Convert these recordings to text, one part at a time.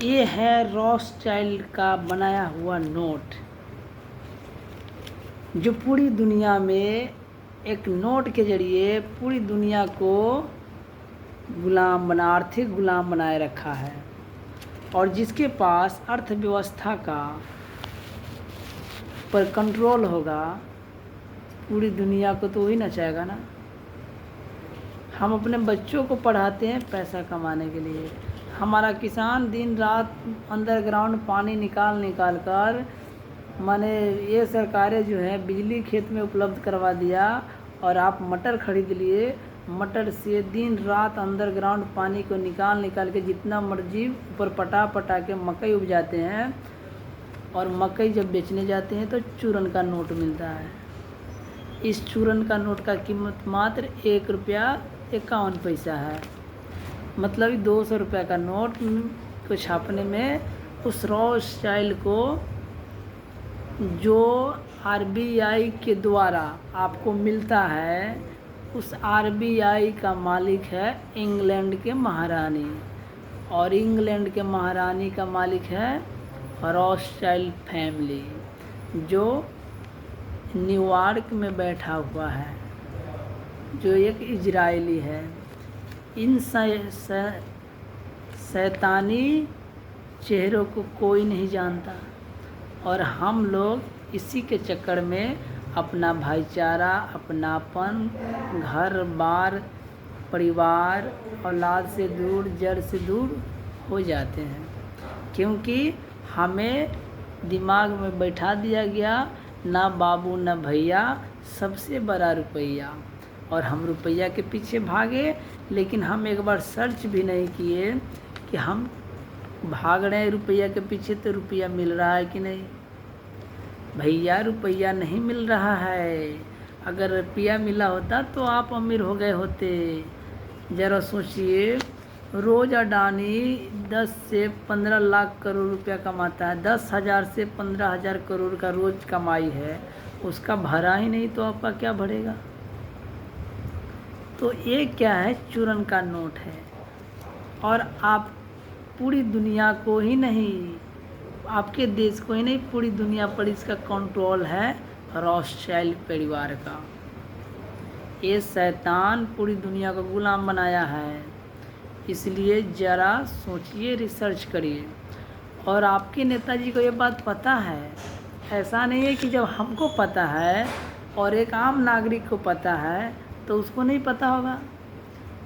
ये है रॉथस्चाइल्ड का बनाया हुआ नोट, जो पूरी दुनिया में एक नोट के जरिए पूरी दुनिया को आर्थिक गुलाम बनाए रखा है। और जिसके पास अर्थव्यवस्था का पर कंट्रोल होगा, पूरी दुनिया को तो वही नचाएगा ना। हम अपने बच्चों को पढ़ाते हैं पैसा कमाने के लिए। हमारा किसान दिन रात अंडरग्राउंड पानी निकाल कर माने ये सरकारें जो है बिजली खेत में उपलब्ध करवा दिया, और आप मटर खरीद लिए। मटर से दिन रात अंडरग्राउंड पानी को निकाल के जितना मर्जी ऊपर पटा के मकई उपजाते हैं, और मकई जब बेचने जाते हैं तो चूरन का नोट मिलता है। इस चूरन का नोट का कीमत मात्र 1 रुपया 51 पैसा है। मतलब 200 रुपये का नोट को छापने में उस रॉथस्चाइल्ड को, जो आरबीआई के द्वारा आपको मिलता है, उस आरबीआई का मालिक है इंग्लैंड के महारानी, और इंग्लैंड के महारानी का मालिक है रॉथस्चाइल्ड फैमिली, जो न्यूयॉर्क में बैठा हुआ है, जो एक इजरायली है। इन शैतानी चेहरों को कोई नहीं जानता, और हम लोग इसी के चक्कर में अपना भाईचारा, अपनापन, घर बार, परिवार, औलाद से दूर, जड़ से दूर हो जाते हैं, क्योंकि हमें दिमाग में बैठा दिया गया ना बाबू ना भैया, सबसे बड़ा रुपया। और हम रुपया के पीछे भागे, लेकिन हम एक बार सर्च भी नहीं किए कि हम भाग रहे हैं रुपया के पीछे तो रुपया मिल रहा है कि नहीं। भैया रुपया नहीं मिल रहा है। अगर रुपया मिला होता तो आप अमीर हो गए होते। ज़रा सोचिए, रोज़ अडानी 10 से 15 लाख करोड़ रुपया कमाता है। 10,000 से 15,000 करोड़ का रोज़ कमाई है, उसका भरा ही नहीं तो आपका क्या भरेगा। तो ये क्या है, चूरन का नोट है। और आप पूरी दुनिया को ही नहीं, आपके देश को ही नहीं, पूरी दुनिया पर इसका कंट्रोल है रॉथस्चाइल्ड परिवार का। ये शैतान पूरी दुनिया को गुलाम बनाया है। इसलिए ज़रा सोचिए, रिसर्च करिए। और आपके नेताजी को ये बात पता है। ऐसा नहीं है कि जब हमको पता है और एक आम नागरिक को पता है तो उसको नहीं पता होगा।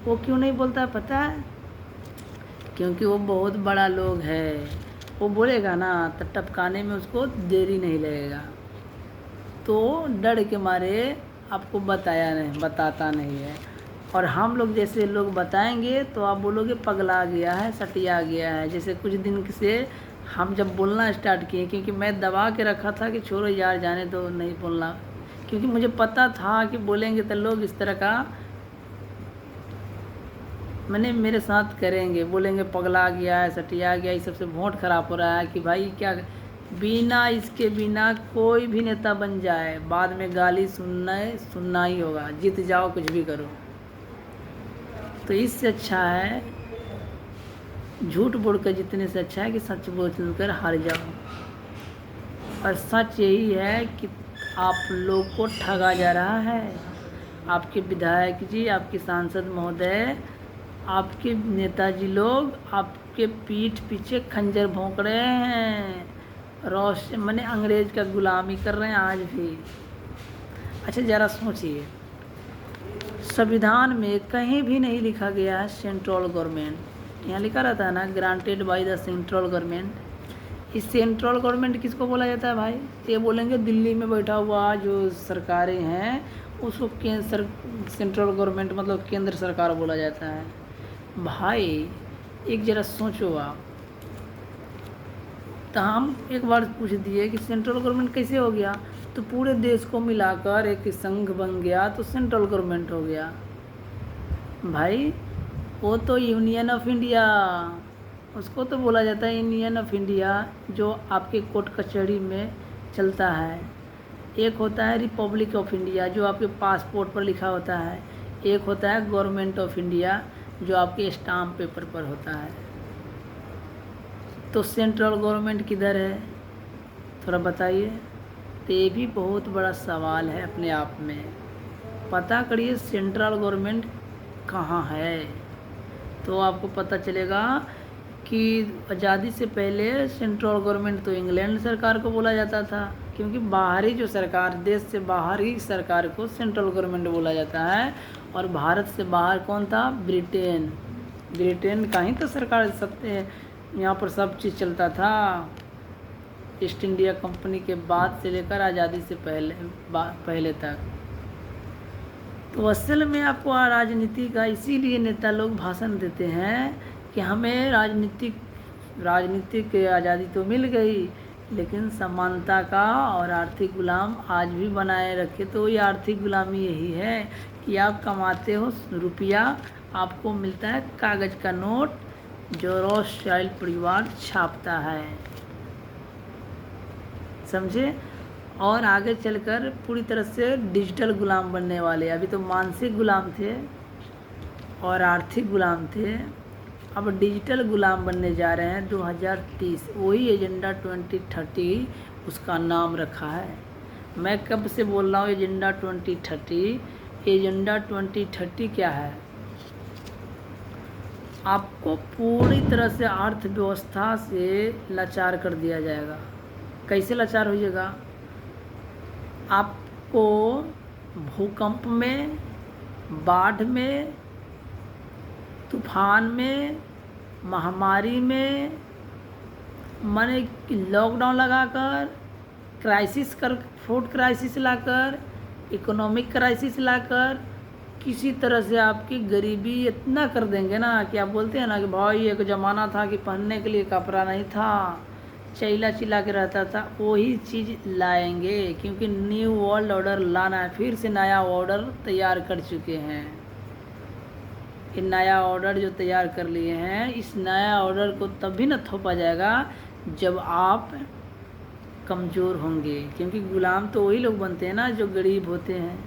वो क्यों नहीं बोलता है पता है? क्योंकि वो बहुत बड़ा लोग है। वो बोलेगा ना तो टपकाने में उसको देरी नहीं लगेगा, तो डर के मारे आपको बताता नहीं है। और हम लोग जैसे लोग बताएंगे तो आप बोलोगे पगला गया है, सटिया गया है। जैसे कुछ दिन से हम जब बोलना स्टार्ट किए, क्योंकि मैं दबा के रखा था कि छोड़ो यार जाने दो, नहीं बोलना, क्योंकि मुझे पता था कि बोलेंगे तो लोग इस तरह का मेरे साथ करेंगे, बोलेंगे पगला गया है, सटिया गया, इस सबसे वोट खराब हो रहा है। कि भाई क्या, इसके बिना कोई भी नेता बन जाए बाद में गाली सुनना ही होगा, जीत जाओ कुछ भी करो। तो इससे अच्छा है झूठ बोल कर जीतने से अच्छा है कि सच बोल कर हार जाओ। और सच यही है कि आप लोग को ठगा जा रहा है। आपके विधायक जी, आपके सांसद महोदय, आपके नेताजी लोग आपके पीठ पीछे खंजर भोंक रहे हैं। अंग्रेज का गुलामी कर रहे हैं आज भी। अच्छा ज़रा सोचिए, संविधान में कहीं भी नहीं लिखा गया है सेंट्रल गवर्नमेंट। यहाँ लिखा रहता है ना, granted by the central government. इस सेंट्रल गवर्नमेंट किसको बोला जाता है भाई? ये बोलेंगे दिल्ली में बैठा हुआ जो सरकारें हैं उसको सेंट्रल गवर्नमेंट मतलब केंद्र सरकार बोला जाता है। भाई एक ज़रा सोचो आप। तो हम एक बार पूछ दिए कि सेंट्रल गवर्नमेंट कैसे हो गया, तो पूरे देश को मिलाकर एक संघ बन गया तो सेंट्रल गवर्नमेंट हो गया। भाई वो तो यूनियन ऑफ इंडिया, उसको तो बोला जाता है यूनियन ऑफ इंडिया, जो आपके कोर्ट कचहरी में चलता है। एक होता है रिपब्लिक ऑफ इंडिया, जो आपके पासपोर्ट पर लिखा होता है। एक होता है गवर्नमेंट ऑफ इंडिया, जो आपके स्टाम्प पेपर पर होता है। तो सेंट्रल गवर्नमेंट किधर है, थोड़ा बताइए। तो ये भी बहुत बड़ा सवाल है अपने आप में। पता करिए सेंट्रल गवर्नमेंट कहाँ है, तो आपको पता चलेगा कि आज़ादी से पहले सेंट्रल गवर्नमेंट तो इंग्लैंड सरकार को बोला जाता था, क्योंकि बाहरी जो सरकार, देश से बाहरी सरकार को सेंट्रल गवर्नमेंट बोला जाता है। और भारत से बाहर कौन था, ब्रिटेन। ब्रिटेन का ही तो सरकार सत्य यहाँ पर सब चीज़ चलता था, ईस्ट इंडिया कंपनी के बाद से लेकर आज़ादी से पहले तक। तो असल में आपको राजनीति का इसीलिए नेता लोग भाषण देते हैं कि हमें राजनीतिक आज़ादी तो मिल गई, लेकिन समानता का और आर्थिक गुलाम आज भी बनाए रखे। तो ये आर्थिक गुलामी यही है कि आप कमाते हो रुपया, आपको मिलता है कागज़ का नोट जो रॉथस्चाइल्ड परिवार छापता है, समझे। और आगे चलकर पूरी तरह से डिजिटल गुलाम बनने वाले। अभी तो मानसिक गुलाम थे और आर्थिक गुलाम थे, अब डिजिटल गुलाम बनने जा रहे हैं 2030। वही एजेंडा 2030 उसका नाम रखा है। मैं कब से बोल रहा हूँ एजेंडा 2030। एजेंडा 2030 क्या है, आपको पूरी तरह से अर्थव्यवस्था से लाचार कर दिया जाएगा। कैसे लाचार होइएगा, आपको भूकंप में, बाढ़ में, तूफान में, महामारी में, माने लॉकडाउन लगाकर, फूड क्राइसिस लाकर, इकोनॉमिक क्राइसिस लाकर, किसी तरह से आपकी गरीबी इतना कर देंगे ना कि आप बोलते हैं ना कि भाई एक ज़माना था कि पहनने के लिए कपड़ा नहीं था, चिल्ला चिल्ला के रहता था, वही चीज़ लाएंगे। क्योंकि न्यू वर्ल्ड ऑर्डर लाना है, फिर से नया ऑर्डर तैयार कर चुके हैं। ये नया ऑर्डर जो तैयार कर लिए हैं, इस नया ऑर्डर को तभी न थोपा जाएगा जब आप कमज़ोर होंगे। क्योंकि गुलाम तो वही लोग बनते हैं ना जो गरीब होते हैं,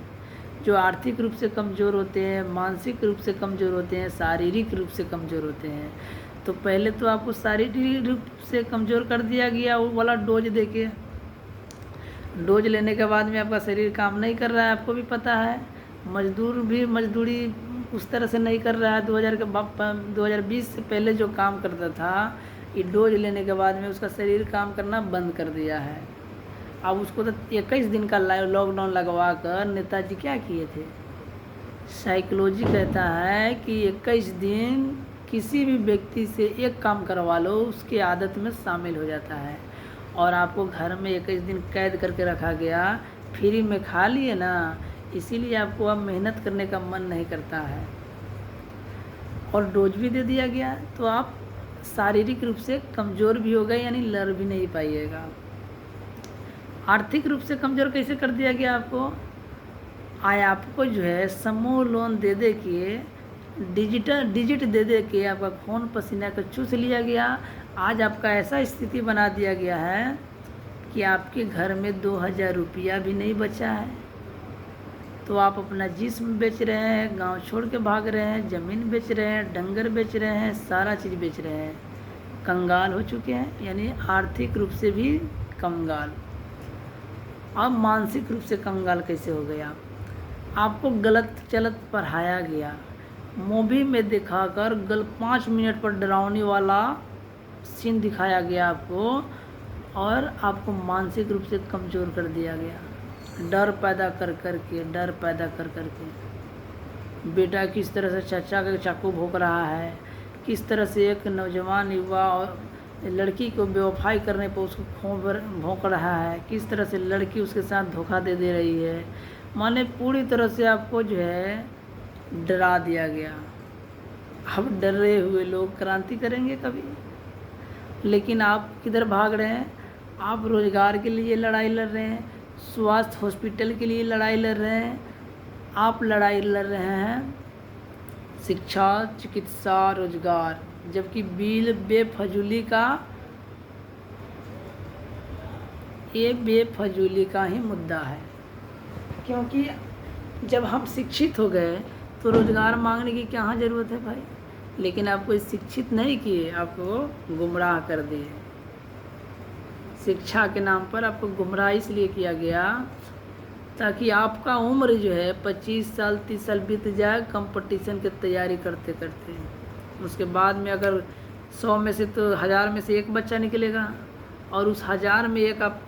जो आर्थिक रूप से कमज़ोर होते हैं, मानसिक रूप से कमज़ोर होते हैं, शारीरिक रूप से कमज़ोर होते हैं। तो पहले तो आपको शारीरिक रूप से कमज़ोर कर दिया गया वो वाला डोज देके। डोज लेने के बाद में आपका शरीर काम नहीं कर रहा है, आपको भी पता है। मजदूर भी मजदूरी उस तरह से नहीं कर रहा है। 2020 से पहले जो काम करता था, ये डोज लेने के बाद में उसका शरीर काम करना बंद कर दिया है। अब उसको तो 21 दिन का लॉकडाउन लगवा कर नेताजी क्या किए थे। साइकोलॉजी कहता है कि 21 दिन किसी भी व्यक्ति से एक काम करवा लो, उसकी आदत में शामिल हो जाता है। और आपको घर में 21 दिन कैद करके रखा गया, फ्री में खा लिए ना, इसीलिए आपको अब मेहनत करने का मन नहीं करता है। और डोज भी दे दिया गया, तो आप शारीरिक रूप से कमज़ोर भी हो गए, यानी लड़ भी नहीं पाइएगा। आर्थिक रूप से कमज़ोर कैसे कर दिया गया आपको, आपको जो है समूह लोन दे दे के, डिजिट दे दे के आपका खून पसीना को चूस लिया गया। आज आपका ऐसा स्थिति बना दिया गया है कि आपके घर में 2000 रुपया भी नहीं बचा है। तो आप अपना जिस्म बेच रहे हैं, गांव छोड़ के भाग रहे हैं, ज़मीन बेच रहे हैं, डंगर बेच रहे हैं, सारा चीज़ बेच रहे हैं, कंगाल हो चुके हैं। यानी आर्थिक रूप से भी कंगाल। अब मानसिक रूप से कंगाल कैसे हो गया, आपको गलत चलत पढ़ाया गया, मूवी में दिखाकर 5 मिनट पर डरावनी वाला सीन दिखाया गया आपको, और आपको मानसिक रूप से कमज़ोर कर दिया गया। डर पैदा कर के बेटा किस तरह से चाचा का चाकू भोंक रहा है, किस तरह से एक नौजवान युवा और लड़की को बेवफाई करने पर उसको भोंक रहा है, किस तरह से लड़की उसके साथ धोखा दे रही है। माने पूरी तरह से आपको जो है डरा दिया गया। अब डरे हुए लोग क्रांति करेंगे कभी, लेकिन आप किधर भाग रहे हैं, आप रोज़गार के लिए लड़ाई लड़ रहे हैं, स्वास्थ्य हॉस्पिटल के लिए लड़ाई लड़ रहे हैं, आप लड़ाई लड़ रहे हैं शिक्षा, चिकित्सा, रोजगार, जबकि बिल बेफजूली का ही मुद्दा है। क्योंकि जब हम शिक्षित हो गए तो रोज़गार मांगने की क्या ज़रूरत है भाई। लेकिन आपको शिक्षित नहीं किए, आपको गुमराह कर दिए। शिक्षा के नाम पर आपको गुमराह इसलिए किया गया ताकि आपका उम्र जो है 25 साल 30 साल बीत जाए कंपटीशन की तैयारी करते करते। उसके बाद में अगर 100 में से तो 1000 में से एक बच्चा निकलेगा, और उस 1000 में एक आप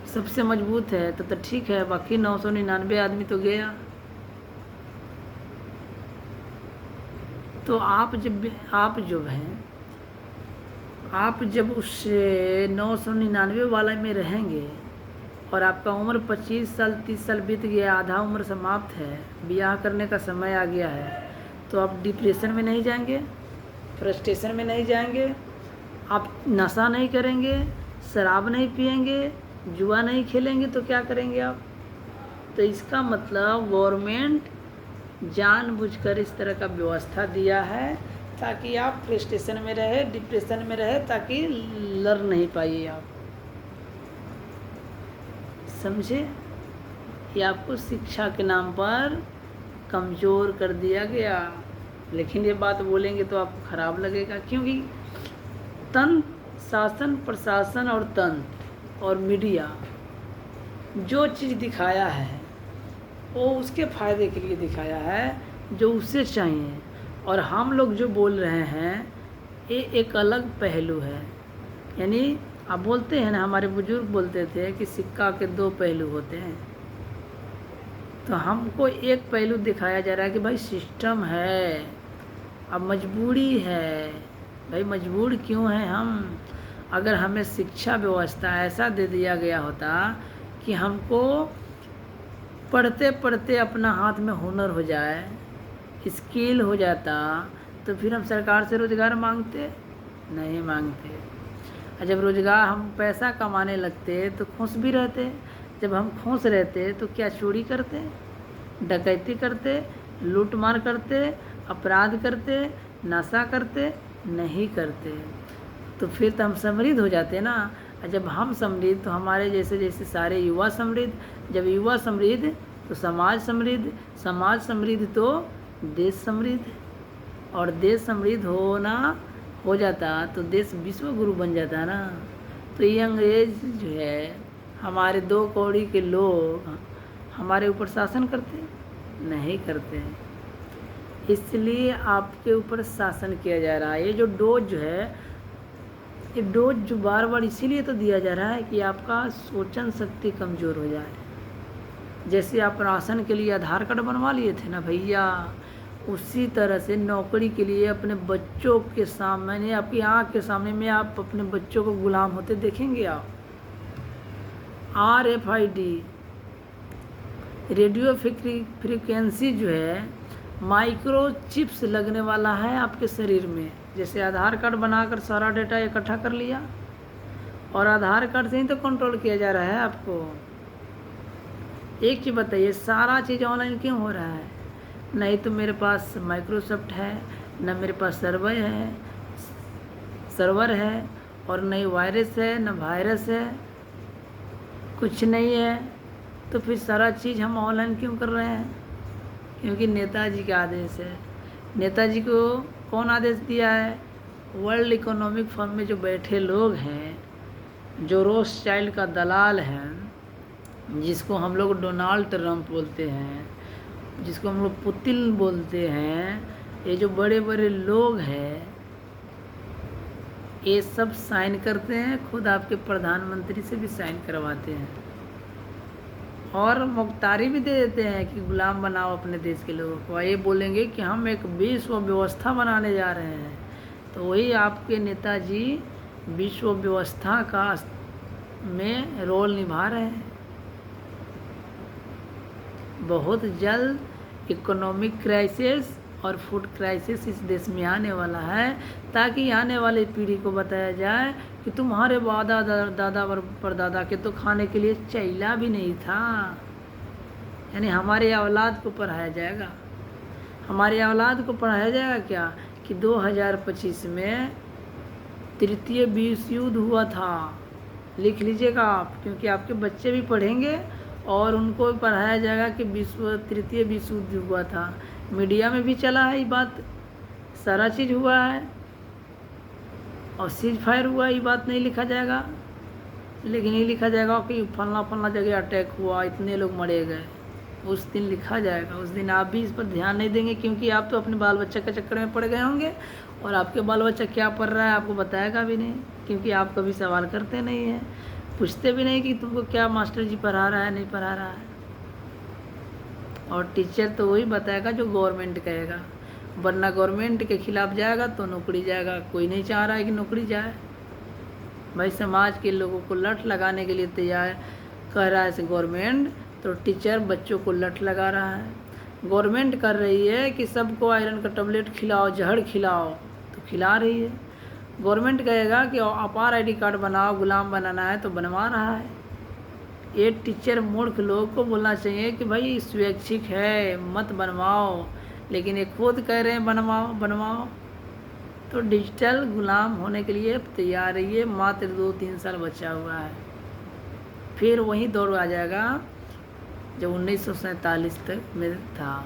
सबसे मजबूत है तो ठीक है, बाकी 999 आदमी तो गया। तो आप जब उस 999 वाला में रहेंगे और आपका उम्र 25 साल 30 साल बीत गया, आधा उम्र समाप्त है, ब्याह करने का समय आ गया है, तो आप डिप्रेशन में नहीं जाएंगे, फ्रस्ट्रेशन में नहीं जाएंगे, आप नशा नहीं करेंगे, शराब नहीं पिएंगे, जुआ नहीं खेलेंगे, तो क्या करेंगे आप? तो इसका मतलब गवर्नमेंट जानबूझकर इस तरह का व्यवस्था दिया है ताकि आप फ्रस्ट्रेशन में रहे, डिप्रेशन में रहे, ताकि लड़ नहीं पाइए आप। समझे? ये आपको शिक्षा के नाम पर कमज़ोर कर दिया गया। लेकिन ये बात बोलेंगे तो आपको ख़राब लगेगा, क्योंकि तंत्र, शासन, प्रशासन और तंत्र और मीडिया जो चीज़ दिखाया है वो उसके फ़ायदे के लिए दिखाया है, जो उससे चाहिए। और हम लोग जो बोल रहे हैं ये एक अलग पहलू है। यानी आप बोलते हैं ना, हमारे बुजुर्ग बोलते थे कि सिक्का के 2 पहलू होते हैं। तो हमको एक पहलू दिखाया जा रहा है कि भाई सिस्टम है, अब मजबूरी है। भाई मजबूर क्यों है हम? अगर हमें शिक्षा व्यवस्था ऐसा दे दिया गया होता कि हमको पढ़ते पढ़ते अपना हाथ में हुनर हो जाए, स्किल हो जाता, तो फिर हम सरकार से रोज़गार मांगते नहीं मांगते। और जब रोज़गार हम पैसा कमाने लगते तो खुश भी रहते। जब हम खुश रहते तो क्या चोरी करते, डकैती करते, लूट मार करते, अपराध करते, नशा करते नहीं करते। तो फिर तो हम समृद्ध हो जाते ना। और जब हम समृद्ध तो हमारे जैसे जैसे सारे युवा समृद्ध, जब युवा समृद्ध तो समाज समृद्ध, समाज समृद्ध तो देश समृद्ध, और देश समृद्ध हो जाता तो देश विश्व गुरु बन जाता ना। तो ये अंग्रेज जो है, हमारे 2 कौड़ी के लोग हमारे ऊपर शासन करते नहीं करते, इसलिए आपके ऊपर शासन किया जा रहा है। ये जो डोज जो है, ये डोज जो बार बार इसीलिए तो दिया जा रहा है कि आपका सोचन शक्ति कमज़ोर हो जाए। जैसे आप राशन के लिए आधार कार्ड बनवा लिए थे ना भैया, उसी तरह से नौकरी के लिए अपने बच्चों के सामने, आपकी आँख के सामने में आप अपने बच्चों को गुलाम होते देखेंगे आप। RFID रेडियो फ्रीक्वेंसी जो है, माइक्रो चिप्स लगने वाला है आपके शरीर में। जैसे आधार कार्ड बनाकर सारा डेटा इकट्ठा कर लिया, और आधार कार्ड से ही तो कंट्रोल किया जा रहा है आपको। एक चीज़ बताइए, सारा चीज़ ऑनलाइन क्यों हो रहा है? नहीं तो मेरे पास माइक्रोसॉफ्ट है, न मेरे पास सर्वर है, और नहीं वायरस है, न वायरस है, कुछ नहीं है। तो फिर सारा चीज़ हम ऑनलाइन क्यों कर रहे हैं? क्योंकि नेताजी का आदेश है। नेताजी को कौन आदेश दिया है? वर्ल्ड इकोनॉमिक फोरम में जो बैठे लोग हैं, जो रोथशाइल्ड का दलाल है, जिसको हम लोग डोनाल्ड ट्रंप बोलते हैं, जिसको हम लोग पुतिन बोलते हैं, ये जो बड़े बड़े लोग हैं, ये सब साइन करते हैं। खुद आपके प्रधानमंत्री से भी साइन करवाते हैं, और मुख्तारी भी दे देते हैं कि गुलाम बनाओ अपने देश के लोगों को। ये बोलेंगे कि हम एक विश्व व्यवस्था बनाने जा रहे हैं। तो वही आपके नेताजी विश्व व्यवस्था का में रोल निभा रहे हैं। बहुत जल्द इकोनॉमिक क्राइसिस और फूड क्राइसिस इस देश में आने वाला है, ताकि आने वाली पीढ़ी को बताया जाए कि तुम्हारे दादा परदादा के तो खाने के लिए चैला भी नहीं था। यानी हमारे औलाद को पढ़ाया जाएगा। हमारे औलाद को पढ़ाया जाएगा क्या कि 2025 में तृतीय विश्व युद्ध हुआ था। लिख लीजिएगा आप, क्योंकि आपके बच्चे भी पढ़ेंगे और उनको पढ़ाया जाएगा कि तृतीय विश्व युद्ध हुआ था। मीडिया में भी चला है ये बात, सारा चीज़ हुआ है और सीज फायर हुआ, ये बात नहीं लिखा जाएगा। लेकिन ये लिखा जाएगा कि फलना फलना जगह अटैक हुआ, इतने लोग मरे गए, उस दिन लिखा जाएगा। उस दिन आप भी इस पर ध्यान नहीं देंगे, क्योंकि आप तो अपने बाल बच्चे के चक्कर में पड़ गए होंगे और आपके बाल बच्चा क्या पढ़ रहा है आपको बताएगा भी नहीं, क्योंकि आप कभी सवाल करते नहीं हैं, पूछते भी नहीं कि तुमको क्या मास्टर जी पढ़ा रहा है नहीं पढ़ा रहा है। और टीचर तो वही बताएगा जो गवर्नमेंट कहेगा, वरना गवर्नमेंट के खिलाफ जाएगा तो नौकरी जाएगा। कोई नहीं चाह रहा है कि नौकरी जाए। भाई समाज के लोगों को लठ लगाने के लिए तैयार कर रहा है गवर्नमेंट, तो टीचर बच्चों को लठ लगा रहा है। गवर्नमेंट कर रही है कि सबको आयरन का टैबलेट खिलाओ, जहर खिलाओ, तो खिला रही है। गवर्नमेंट कहेगा कि अपार आईडी कार्ड बनाओ, गुलाम बनाना है तो बनवा रहा है। ये टीचर मूर्ख लोगों को बोलना चाहिए कि भाई स्वैच्छिक है, मत बनवाओ, लेकिन ये खुद कह रहे हैं बनवाओ बनवाओ। तो डिजिटल गुलाम होने के लिए तैयार रहिए। मात्र 2-3 साल बचा हुआ है, फिर वही दौर आ जाएगा जो 1947 तक में था।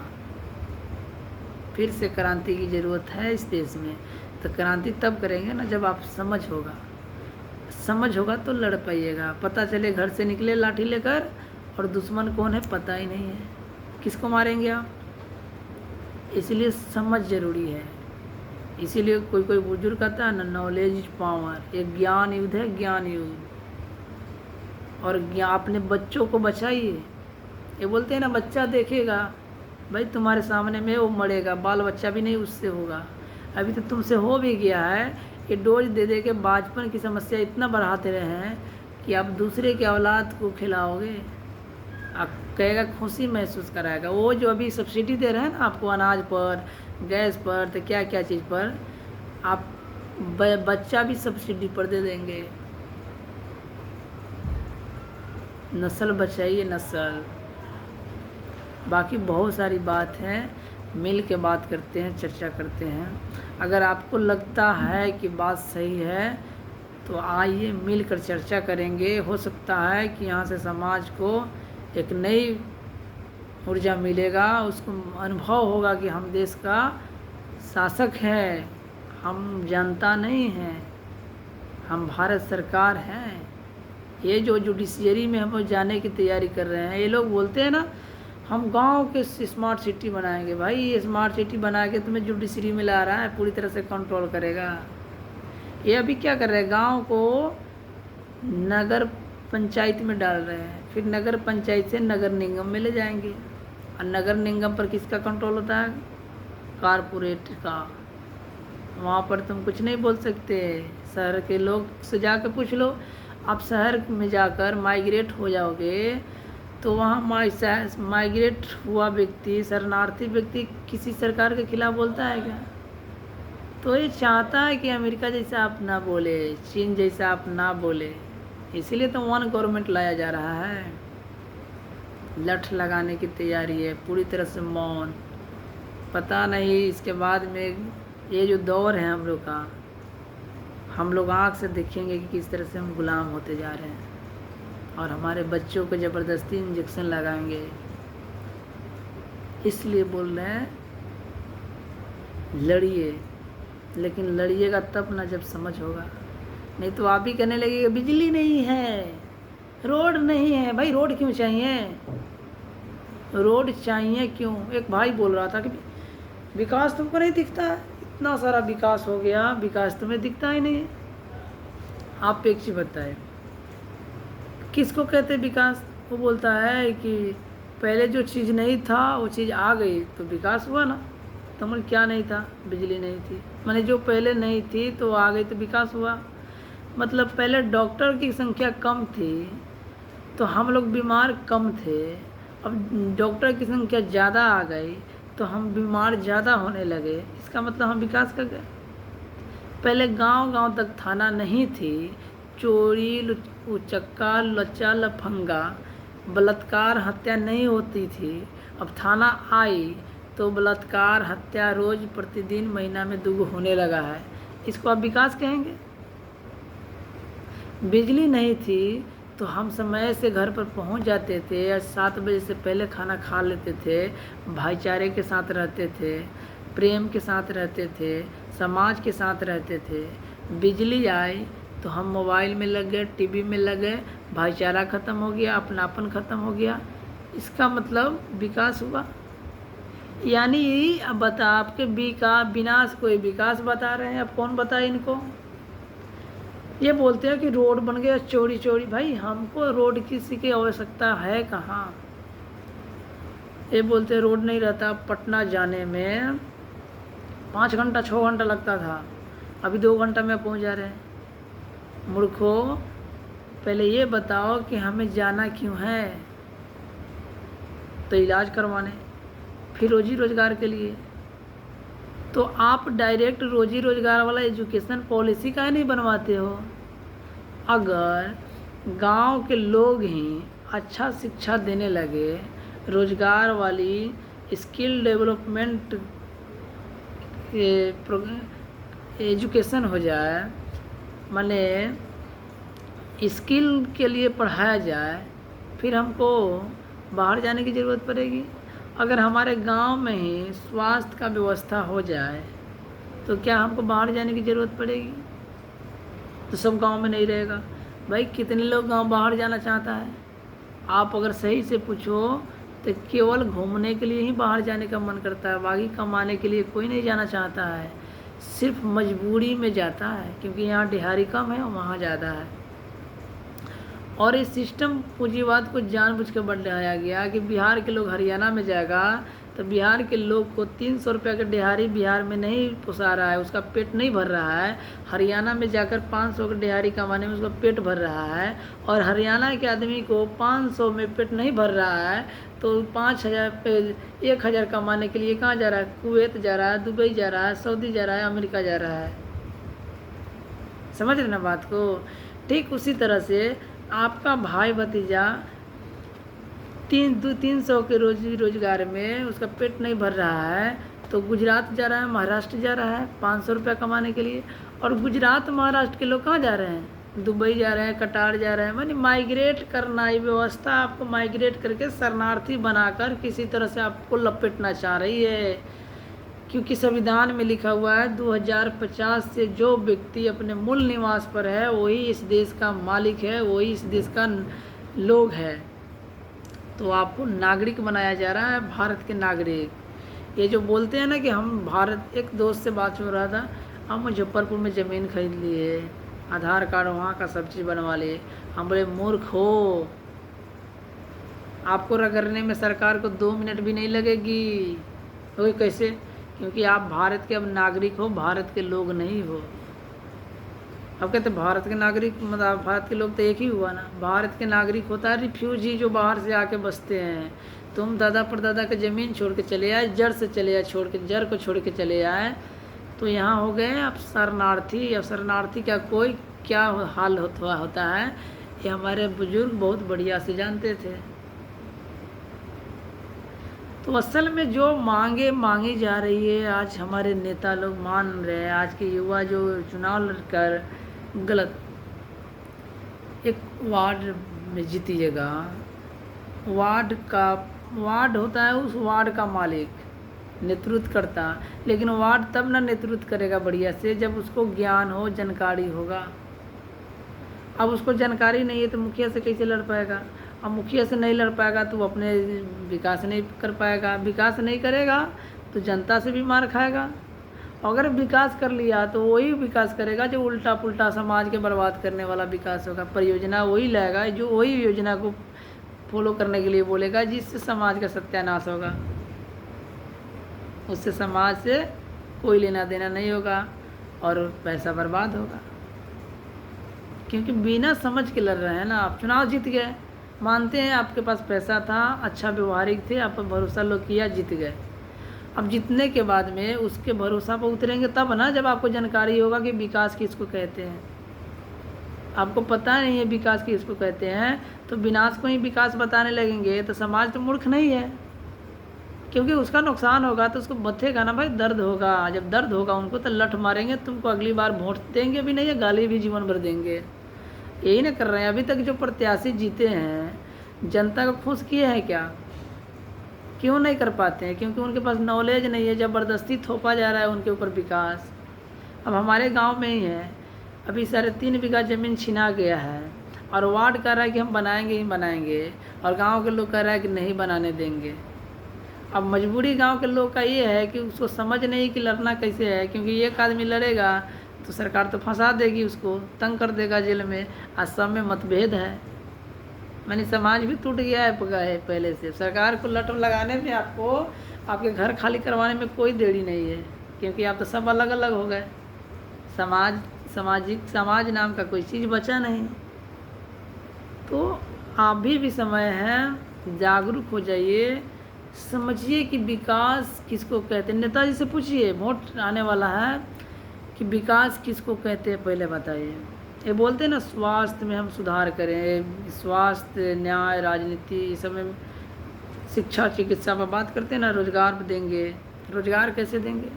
फिर से क्रांति की ज़रूरत है इस देश में। तो क्रांति तब करेंगे ना जब आप समझ होगा तो लड़ पाइएगा। पता चले घर से निकले लाठी लेकर और दुश्मन कौन है पता ही नहीं है, किसको मारेंगे आप। इसलिए समझ जरूरी है। इसीलिए कोई बुजुर्ग कहता है ना, नॉलेज इज पावर। एक ज्ञान युद्ध है, ज्ञान युद्ध। और अपने बच्चों को बचाइए। ये बोलते हैं ना बच्चा देखेगा, भाई तुम्हारे सामने में वो मरेगा, बाल बच्चा भी नहीं उससे होगा। अभी तो तुमसे हो भी गया है। ये डोज दे दे के बचपन की समस्या इतना बढ़ाते रहे हैं कि आप दूसरे के औलाद को खिलाओगे, आप कहेगा खुशी महसूस कराएगा। वो जो अभी सब्सिडी दे रहे हैं ना आपको, अनाज पर, गैस पर, तो क्या क्या चीज़ पर, आप बच्चा भी सब्सिडी पर दे देंगे। नस्ल बचाइए, नस्ल। बाकी बहुत सारी बात है, मिल के बात करते हैं, चर्चा करते हैं। अगर आपको लगता है कि बात सही है तो आइए मिलकर चर्चा करेंगे। हो सकता है कि यहाँ से समाज को एक नई ऊर्जा मिलेगा, उसको अनुभव होगा कि हम देश का शासक हैं, हम जनता नहीं हैं, हम भारत सरकार हैं। ये जो जुडिशरी में हम जाने की तैयारी कर रहे हैं, ये लोग बोलते हैं ना हम गांव के स्मार्ट सिटी बनाएंगे। भाई ये स्मार्ट सिटी बना के तुम्हें जुडिशरी में ला रहा है, पूरी तरह से कंट्रोल करेगा। ये अभी क्या कर रहे हैं, गांव को नगर पंचायत में डाल रहे हैं, फिर नगर पंचायत से नगर निगम में ले जाएंगे। और नगर निगम पर किसका कंट्रोल होता है, कारपोरेट का। वहाँ पर तुम कुछ नहीं बोल सकते। शहर के लोग से जाकर पूछ लो, आप शहर में जाकर माइग्रेट हो जाओगे तो वहाँ माइग्रेट हुआ व्यक्ति, शरणार्थी व्यक्ति किसी सरकार के खिलाफ बोलता है क्या? तो ये चाहता है कि अमेरिका जैसा आप ना बोले, चीन जैसा आप ना बोले। इसीलिए तो वन गवर्नमेंट लाया जा रहा है। लठ लगाने की तैयारी है, पूरी तरह से मौन। पता नहीं इसके बाद में ये जो दौर है हम लोग का, हम लोग आँख से देखेंगे कि किस तरह से हम गुलाम होते जा रहे हैं। और हमारे बच्चों को ज़बरदस्ती इंजेक्शन लगाएंगे। इसलिए बोल रहे हैं लड़िए, लेकिन लड़िएगा तब ना जब समझ होगा। नहीं तो आप ही कहने लगेगा बिजली नहीं है, रोड नहीं है। भाई रोड क्यों चाहिए, रोड चाहिए क्यों? एक भाई बोल रहा था कि विकास तुमको नहीं दिखता, इतना सारा विकास हो गया, विकास तुम्हें दिखता ही नहीं है। आप एक चीज़ बताए, किसको कहते विकास? वो बोलता है कि पहले जो चीज़ नहीं था वो चीज़ आ गई तो विकास हुआ ना। तो मतलब क्या नहीं था, बिजली नहीं थी, माने जो पहले नहीं थी तो आ गई तो विकास हुआ। मतलब पहले डॉक्टर की संख्या कम थी तो हम लोग बीमार कम थे, अब डॉक्टर की संख्या ज़्यादा आ गई तो हम बीमार ज़्यादा होने लगे। इसका मतलब हम विकास कर गए। पहले गांव-गांव तक थाना नहीं थी, चोरी उचक्का लच्चा लफंगा बलात्कार हत्या नहीं होती थी। अब थाना आई तो बलात्कार हत्या रोज प्रतिदिन महीना में 2 होने लगा है। इसको आप विकास कहेंगे? बिजली नहीं थी तो हम समय से घर पर पहुंच जाते थे, या 7 बजे से पहले खाना खा लेते थे, भाईचारे के साथ रहते थे। प्रेम के साथ रहते थे, समाज के साथ रहते थे। बिजली आई तो हम मोबाइल में लग गए, टीवी में लग गए, भाईचारा ख़त्म हो गया, अपनापन ख़त्म हो गया। इसका मतलब विकास हुआ? यानी अब बता, आपके विनाश कोई विकास बता रहे हैं। अब कौन बताए इनको? ये बोलते हैं कि रोड बन गया चौड़ी चौड़ी। भाई हमको रोड किसी की आवश्यकता है कहाँ? ये बोलते हैं रोड नहीं रहता। पटना जाने में 5 घंटा 6 घंटा लगता था, अभी 2 घंटा में पहुंच जा रहे हैं। मूर्खों, पहले ये बताओ कि हमें जाना क्यों है? तो इलाज करवाने, फिर रोजी रोजगार के लिए। तो आप डायरेक्ट रोजी रोजगार वाला एजुकेशन पॉलिसी काहे नहीं बनवाते हो? अगर गांव के लोग ही अच्छा शिक्षा देने लगे, रोजगार वाली स्किल डेवलपमेंट एजुकेशन हो जाए, माने स्किल के लिए पढ़ाया जाए, फिर हमको बाहर जाने की ज़रूरत पड़ेगी। अगर हमारे गांव में ही स्वास्थ्य का व्यवस्था हो जाए तो क्या हमको बाहर जाने की ज़रूरत पड़ेगी? तो सब गांव में नहीं रहेगा। भाई कितने लोग गांव बाहर जाना चाहता है? आप अगर सही से पूछो तो केवल घूमने के लिए ही बाहर जाने का मन करता है, बाकी कमाने के लिए कोई नहीं जाना चाहता है। सिर्फ मजबूरी में जाता है, क्योंकि यहाँ दिहाड़ी कम है और वहाँ ज़्यादा है। और इस सिस्टम पूंजीवाद को जानबूझ के बढ़ाया गया कि बिहार के लोग हरियाणा में जाएगा तो बिहार के लोग को 300 रुपये का दिहाड़ी बिहार में नहीं पोसा रहा है, उसका पेट नहीं भर रहा है। हरियाणा में जाकर 500 का दिहाड़ी कमाने में उसका पेट भर रहा है। और हरियाणा के आदमी को 500 में पेट नहीं भर रहा है तो 5000 1000 कमाने के लिए कहाँ जा रहा है? कुवैत जा रहा है, दुबई जा रहा है, सऊदी जा रहा है, अमेरिका जा रहा है। समझ रहे ना बात को? ठीक उसी तरह से आपका भाई भतीजा 300 के रोजी रोजगार में उसका पेट नहीं भर रहा है तो गुजरात जा रहा है, महाराष्ट्र जा रहा है 500 रुपया कमाने के लिए। और गुजरात महाराष्ट्र के लोग कहाँ जा रहे हैं? दुबई जा रहे हैं, कटार जा रहे हैं। मानी माइग्रेट करना, ये व्यवस्था आपको माइग्रेट करके शरणार्थी बनाकर किसी तरह से आपको लपेटना चाह रही है। क्योंकि संविधान में लिखा हुआ है 2050 से जो व्यक्ति अपने मूल निवास पर है वही इस देश का मालिक है, वही इस देश का लोग है। तो आपको नागरिक बनाया जा रहा है, भारत के नागरिक। ये जो बोलते हैं ना कि हम भारत, एक दोस्त से बात हो रहा था, हम मुजफ्फरपुर में ज़मीन खरीद लिए, आधार कार्ड वहाँ का सब चीज़ बनवा लिए। हम बोले मूर्ख हो, आपको रगड़ने में सरकार को 2 मिनट भी नहीं लगेगी। तो कैसे? क्योंकि आप भारत के अब नागरिक हो, भारत के लोग नहीं हो। अब कहते भारत के नागरिक, मतलब भारत के लोग तो एक ही हुआ ना। भारत के नागरिक होता है रिफ्यूजी, जो बाहर से आके बसते हैं। तुम दादा परदादा के ज़मीन छोड़ के चले आए, जड़ से चले आए, जड़ को छोड़ के चले आए, तो यहाँ हो गए अब शरणार्थी। अब शरणार्थी का कोई क्या हाल होता है, ये हमारे बुजुर्ग बहुत बढ़िया से जानते थे। तो असल में जो मांगी जा रही है, आज हमारे नेता लोग मान रहे हैं। आज के युवा जो चुनाव लड़कर गलत, एक वार्ड में जीती जगह, वार्ड होता है, उस वार्ड का मालिक नेतृत्व करता, लेकिन वार्ड तब ना नेतृत्व करेगा बढ़िया से जब उसको ज्ञान हो, जानकारी होगा। अब उसको जानकारी नहीं है तो मुखिया से कैसे लड़ पाएगा? अब मुखिया से नहीं लड़ पाएगा तो वो अपने विकास नहीं कर पाएगा। विकास नहीं करेगा तो जनता से भी मार खाएगा। अगर विकास कर लिया तो वही विकास करेगा जो उल्टा पुल्टा समाज के बर्बाद करने वाला विकास होगा। परियोजना वही लाएगा जो वही योजना को फॉलो करने के लिए बोलेगा, जिससे समाज का सत्यानाश होगा। उससे समाज से कोई लेना देना नहीं होगा और पैसा बर्बाद होगा। क्योंकि बिना समझ के लड़ रहे हैं ना। आप चुनाव जीत गए, मानते हैं आपके पास पैसा था, अच्छा व्यवहारिक थे, आप पर भरोसा लोग किया, जीत गए। अब जीतने के बाद में उसके भरोसा पर उतरेंगे तब ना, जब आपको जानकारी होगा कि विकास किसको कहते हैं। आपको पता नहीं है विकास किसको कहते हैं तो विनाश को ही विकास बताने लगेंगे तो समाज तो मूर्ख नहीं है। क्योंकि उसका नुकसान होगा तो उसको बथेगा ना भाई, दर्द होगा। जब दर्द होगा उनको तो लठ मारेंगे, तुमको अगली बार वोट देंगे भी नहीं है, गाली भी जीवन भर देंगे। यही ना कर रहे हैं। अभी तक जो प्रत्याशी जीते हैं जनता को खुश किए हैं क्या? क्यों नहीं कर पाते हैं? क्योंकि उनके पास नॉलेज नहीं है, ज़बरदस्ती थोपा जा रहा है उनके ऊपर विकास। अब हमारे गांव में ही है, अभी 3.5 बीघा ज़मीन छिना गया है और वार्ड कह रहा है कि हम बनाएंगे ही बनाएंगे, और गांव के लोग कह रहा है कि नहीं बनाने देंगे। अब मजबूरी गांव के लोग का ये है कि उसको समझ नहीं कि लड़ना कैसे है, क्योंकि एक आदमी लड़ेगा तो सरकार तो फंसा देगी, उसको तंग कर देगा जेल में। आज सब में मतभेद है, मैंने समाज भी टूट गया है पहले से। सरकार को लट लगाने में, आपको आपके घर खाली करवाने में कोई देरी नहीं है, क्योंकि आप तो सब अलग अलग हो गए। समाज नाम का कोई चीज़ बचा नहीं। तो अभी भी समय है, जागरूक हो जाइए, समझिए कि विकास किसको कहते हैं। नेताजी से पूछिए, वोट आने वाला है, कि विकास किसको कहते हैं पहले बताइए। ये बोलते हैं ना, स्वास्थ्य में हम सुधार करें, स्वास्थ्य, न्याय, राजनीति, इस सब में, शिक्षा, चिकित्सा पर बात करते हैं ना, रोजगार देंगे। रोजगार कैसे देंगे?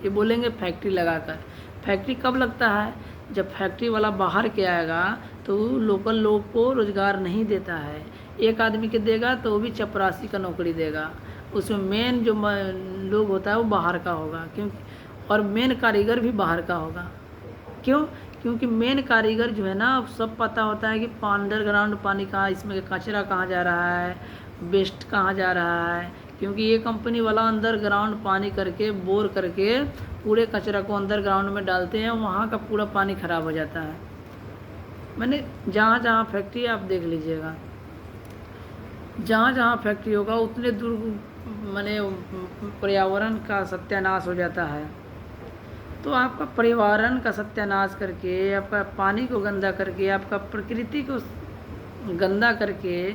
ये बोलेंगे फैक्ट्री लगाकर। फैक्ट्री कब लगता है? जब फैक्ट्री वाला बाहर के आएगा तो लोकल लोग को रोजगार नहीं देता है। एक आदमी के देगा तो वो भी चपरासी का नौकरी देगा, उसमें मेन जो लोग होता है वो बाहर का होगा, क्योंकि और मेन कारीगर भी बाहर का होगा। क्यों? क्योंकि मेन कारीगर जो है ना, सब पता होता है कि अंडरग्राउंड पानी कहाँ, इसमें कचरा कहाँ जा रहा है, वेस्ट कहाँ जा रहा है, क्योंकि ये कंपनी वाला अंडरग्राउंड पानी करके, बोर करके पूरे कचरा को अंडरग्राउंड में डालते हैं, वहाँ का पूरा पानी ख़राब हो जाता है। मैंने जहाँ जहाँ फैक्ट्री आप देख लीजिएगा, जहाँ जहाँ फैक्ट्री होगा उतने दूर मैंने पर्यावरण का सत्यानाश हो जाता है। तो आपका पर्यावरण का सत्यानाश करके, आपका पानी को गंदा करके, आपका प्रकृति को गंदा करके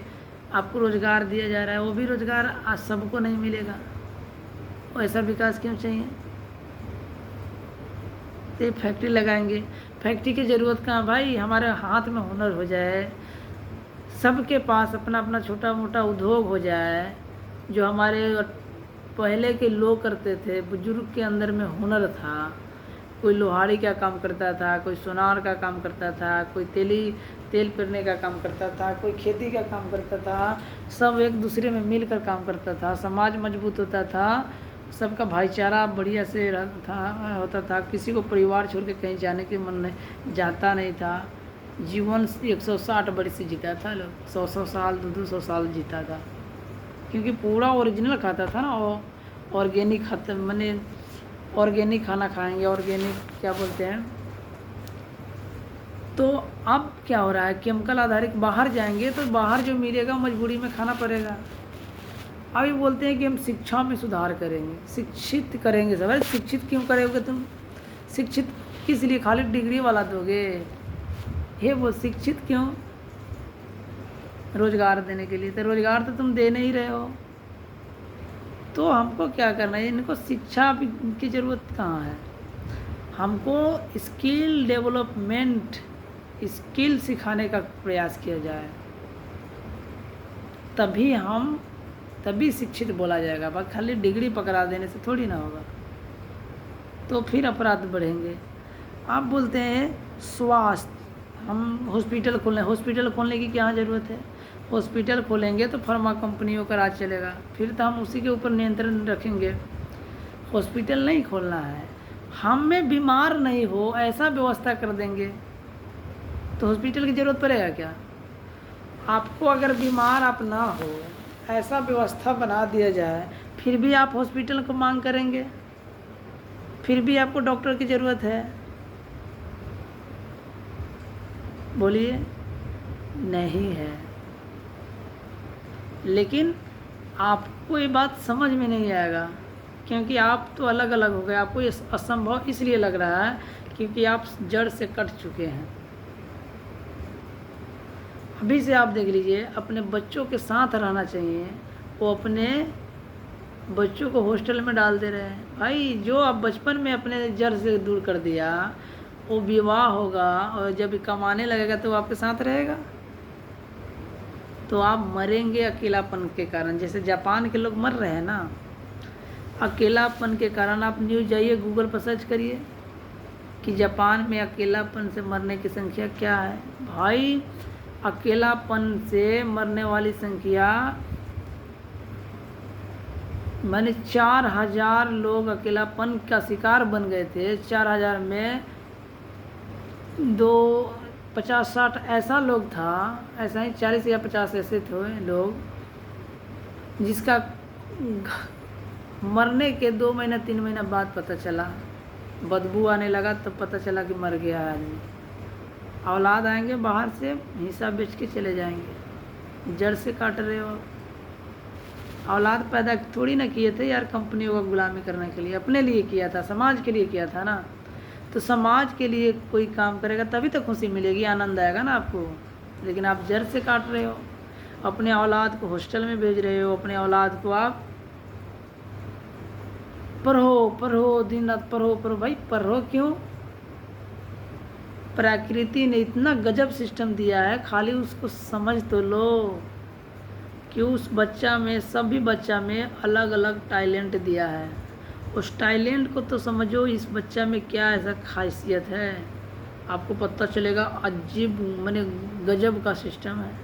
आपको रोज़गार दिया जा रहा है, वो भी रोज़गार आज सबको नहीं मिलेगा। तो ऐसा विकास क्यों चाहिए? तो फैक्ट्री लगाएंगे, फैक्ट्री की ज़रूरत कहाँ भाई? हमारे हाथ में हुनर हो जाए, सबके पास अपना अपना छोटा मोटा उद्योग हो जाए, जो हमारे पहले के लोग करते थे। बुजुर्ग के अंदर में हुनर था, कोई लोहाड़ी का काम करता था, कोई सोनार का काम करता था, कोई तेल पेरने का काम करता था, कोई खेती का काम करता था, सब एक दूसरे में मिलकर काम करता था, समाज मजबूत होता था, सबका भाईचारा बढ़िया से होता था, किसी को परिवार छोड़ के कहीं जाने के मन नहीं जाता नहीं था। जीवन 160 वर्ष जीता था लोग, 100 साल, 200 साल जीता था, क्योंकि पूरा ओरिजिनल खाता था ना। और ऑर्गेनिक खाता, मैंने ऑर्गेनिक खाना खाएंगे, ऑर्गेनिक क्या बोलते हैं। तो अब क्या हो रहा है, केमिकल आधारित बाहर जाएंगे तो बाहर जो मिलेगा मजबूरी में खाना पड़ेगा। अभी बोलते हैं कि हम शिक्षा में सुधार करेंगे, शिक्षित करेंगे सब। शिक्षित क्यों करोगे तुम? शिक्षित किस लिए? खाली डिग्री वाला दोगे? हे वो शिक्षित क्यों? रोजगार देने के लिए। तो रोजगार तो तुम दे नहीं रहे हो, तो हमको क्या करना है? इनको शिक्षा की ज़रूरत कहाँ है? हमको स्किल डेवलपमेंट, स्किल सिखाने का प्रयास किया जाए, तभी शिक्षित बोला जाएगा। बस खाली डिग्री पकड़ा देने से थोड़ी ना होगा, तो फिर अपराध बढ़ेंगे। आप बोलते हैं स्वास्थ्य, हम हॉस्पिटल खोलें। हॉस्पिटल खोलने की क्या ज़रूरत है? हॉस्पिटल खोलेंगे तो फार्मा कंपनियों का राज चलेगा, फिर तो हम उसी के ऊपर नियंत्रण रखेंगे। हॉस्पिटल नहीं खोलना है, हम में बीमार नहीं हो ऐसा व्यवस्था कर देंगे तो हॉस्पिटल की ज़रूरत पड़ेगा क्या? आपको अगर बीमार आप ना हो ऐसा व्यवस्था बना दिया जाए, फिर भी आप हॉस्पिटल को मांग करेंगे, फिर भी आपको डॉक्टर की ज़रूरत है? बोलिए, नहीं है। लेकिन आपको ये बात समझ में नहीं आएगा, क्योंकि आप तो अलग अलग हो गए। आपको ये असंभव इसलिए लग रहा है क्योंकि आप जड़ से कट चुके हैं। अभी से आप देख लीजिए, अपने बच्चों के साथ रहना चाहिए, वो अपने बच्चों को हॉस्टल में डाल दे रहे हैं। भाई जो आप बचपन में अपने जड़ से दूर कर दिया, वो विवाह होगा और जब कमाने लगेगा तो वो आपके साथ रहेगा, तो आप मरेंगे अकेलापन के कारण। जैसे जापान के लोग मर रहे हैं ना अकेलापन के कारण। आप न्यूज़ जाइए, गूगल पर सर्च करिए कि जापान में अकेलापन से मरने की संख्या क्या है। भाई अकेलापन से मरने वाली संख्या मैंने 4000 लोग अकेलापन का शिकार बन गए थे। 4000 में 50-60 ऐसा लोग था, ऐसा ही 40 या 50 ऐसे थे लोग जिसका मरने के 2 महीना 3 महीना बाद पता चला, बदबू आने लगा तो पता चला कि मर गया है आदमी। औलाद आएंगे बाहर से, हिस्सा बेच के चले जाएंगे। जड़ से काट रहे हो। औलाद पैदा थोड़ी ना किए थे यार कंपनियों का गुलामी करने के लिए, अपने लिए किया था, समाज के लिए किया था ना। तो समाज के लिए कोई काम करेगा तभी तो खुशी मिलेगी, आनंद आएगा ना आपको। लेकिन आप जड़ से काट रहे हो, अपने औलाद को हॉस्टल में भेज रहे हो, अपने औलाद को आप पढ़ो दिन रात पढ़ो। भाई पढ़ो क्यों? प्रकृति ने इतना गजब सिस्टम दिया है, खाली उसको समझ तो लो कि उस बच्चा में, सभी बच्चा में अलग अलग टैलेंट दिया है। उस टैलेंट को तो समझो, इस बच्चा में क्या ऐसा खासियत है, आपको पता चलेगा। अजीब माने गजब का सिस्टम है।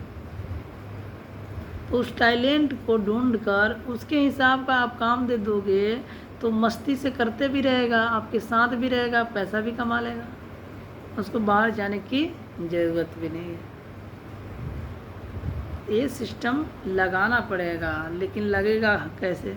तो उस टैलेंट को ढूंढ कर उसके हिसाब का आप काम दे दोगे तो मस्ती से करते भी रहेगा, आपके साथ भी रहेगा, पैसा भी कमा लेगा, उसको बाहर जाने की ज़रूरत भी नहीं है। ये सिस्टम लगाना पड़ेगा, लेकिन लगेगा कैसे?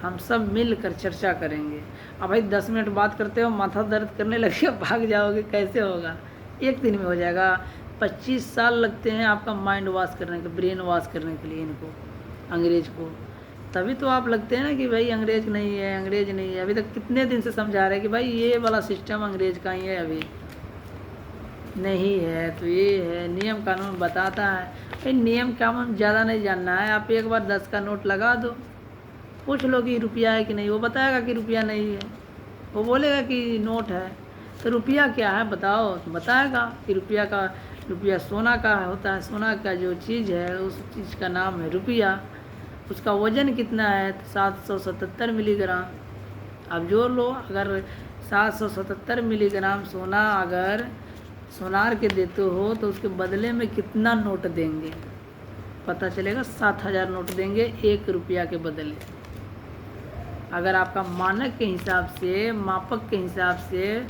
हम सब मिलकर चर्चा करेंगे। अब भाई 10 मिनट बात करते हो, माथा दर्द करने लगेगा, भाग जाओगे, कैसे होगा? एक दिन में हो जाएगा। 25 साल लगते हैं आपका माइंड वॉश करने के, ब्रेन वॉश करने के लिए इनको, अंग्रेज को। तभी तो आप लगते हैं ना कि भाई अंग्रेज नहीं है, अंग्रेज नहीं है। अभी तक कितने दिन से समझा रहे हैं कि भाई ये वाला सिस्टम अंग्रेज का ही है, अभी नहीं है तो ये है। नियम कानून बताता है। भाई नियम कानून ज़्यादा नहीं जानना है, आप एक बार 10 का नोट लगा दो, पूछ लो कि रुपया है कि नहीं, वो बताएगा कि रुपया नहीं है। वो बोलेगा कि नोट है, तो रुपया क्या है बताओ, तो बताएगा कि रुपया सोना का होता है, सोना का जो चीज़ है उस चीज़ का नाम है रुपया। उसका वज़न कितना है? 777 मिलीग्राम। अब जोड़ लो, अगर 777 मिलीग्राम सोना अगर सोनार के देते हो तो उसके बदले में कितना नोट देंगे पता चलेगा। 7000 नोट देंगे 1 रुपया के बदले। अगर आपका मानक के हिसाब से, मापक के हिसाब से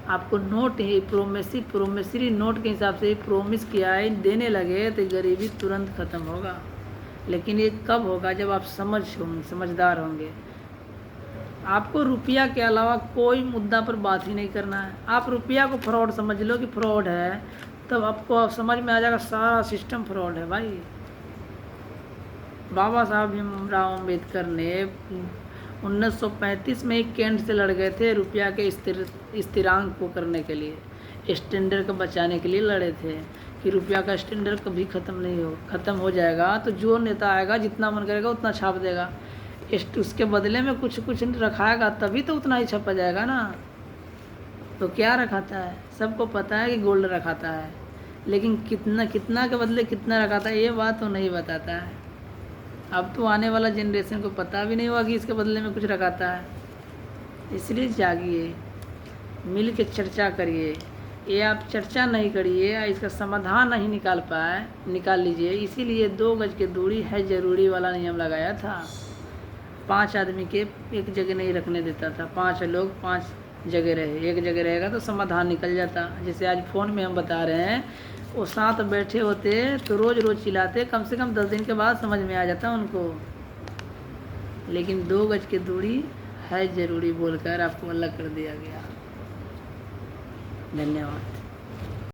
आपको नोट ही प्रोमिसरी नोट के हिसाब से प्रोमिस किया है, देने लगे तो गरीबी तुरंत ख़त्म होगा। लेकिन ये कब होगा? जब आप समझदार होंगे। आपको रुपया के अलावा कोई मुद्दा पर बात ही नहीं करना है। आप रुपया को फ्रॉड समझ लो कि फ्रॉड है, तब आपको समझ में आ जाएगा सारा सिस्टम फ्रॉड है। भाई बाबा साहब भीमराव अम्बेडकर ने 1935 में एक कैंट से लड़ गए थे, रुपया के स्थिरांक को करने के लिए, स्टैंडर्ड को बचाने के लिए लड़े थे कि रुपया का स्टैंडर्ड कभी ख़त्म हो जाएगा तो जो नेता आएगा जितना मन करेगा उतना छाप देगा, उसके बदले में कुछ रखाएगा तभी तो उतना ही छपा जाएगा ना। तो क्या रखाता है? सबको पता है कि गोल्ड रखाता है, लेकिन कितना के बदले कितना रखाता है ये बात तो नहीं बताता है। अब तो आने वाला जनरेशन को पता भी नहीं होगा कि इसके बदले में कुछ रखाता है। इसलिए जागिए, मिल के चर्चा करिए। ये आप चर्चा नहीं करिए, इसका समाधान नहीं निकाल लीजिए। इसीलिए 2 गज की दूरी है ज़रूरी वाला नियम लगाया था। 5 आदमी के एक जगह नहीं रखने देता था। 5 लोग 5 जगह रहे, एक जगह रहेगा तो समाधान निकल जाता। जैसे आज फ़ोन में हम बता रहे हैं, वो साथ बैठे होते तो रोज़ चिल्लाते, कम से कम 10 दिन के बाद समझ में आ जाता उनको। लेकिन 2 गज की दूरी है ज़रूरी बोलकर आपको अलग कर दिया गया। धन्यवाद।